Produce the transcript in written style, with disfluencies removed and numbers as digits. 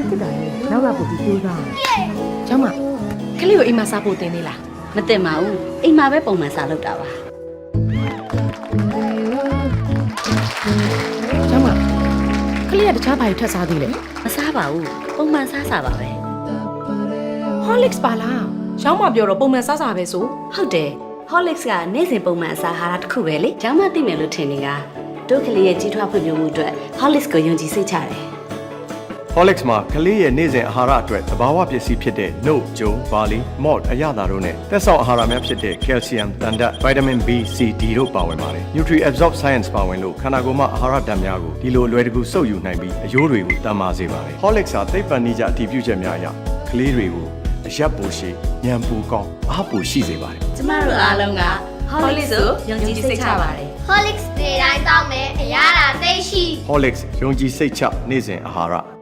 ဖြစ်တာလေနောက်ကပို့ပြီးကြိုးစားကျောင်းမကလေးကိုအိမ်မှာစားဖို့တင်နေလား မတင်ပါဘူးအိမ်မှာပဲပုံမှန်စားလုပ်တာပါ ကျောင်းမကလေးကတခြားဘာတွေထပ်စားသေးလဲ မစားပါဘူးပုံမှန်စားပါပဲ Horlicks ပါလားကျောင်းမပြောတော့ပုံမှန်စားပဲဆို ဟုတ်တယ် Horlicks ကနေ့စဉ်ပုံမှန်အစာအာဟာရတစ်ခုပဲလေကျောင်းမသိမယ်လို့ထင်နေတာတို့ကလေးရဲ့ကြီးထွားဖွံ့ဖြိုးမှုအတွက် Horlicks ကိုယုံကြည်စိတ်ချတယ် Horlicks မှာကလေးရဲ့နေ့စဉ်အာဟာရအတွက်သဘာဝပစ္စည်းဖြစ်တဲ့ နို့ ဂျုံ ဘာလီ မော့အရသာတို့နဲ့သက်ဆောင်အာဟာရများဖြစ်တဲ့ calcium တန်ဓာတ် vitamin B, C, D တို့ပါဝင်ပါတယ် Nutri Absorb Science ပါဝင်လို့ခန္ဓာကိုယ်မှာအာဟာရဓာတ်များကိုဒီလိုအလွယ်တကူစုပ်ယူနိုင်ပြီးအရိုးတွေကိုတန်မာစေပါတယ် Horlicks ဟာသိပ္ပံနည်းကျအတည်ပြုချက်များအရကလေးတွေကိုအရက်ပိုရှိဉာဏ်ပိုကောင်းအားပိုရှိစေပါတယ် ကျမတို့အားလုံးက Horlicks ကိုယုံကြည်စိတ်ချပါတယ် Horlicks တွေတိုင်းတောင်းမယ်အရာတာသိရှိ Horlicks ယုံကြည်စိတ်ချနေ့စဉ်အာဟာရ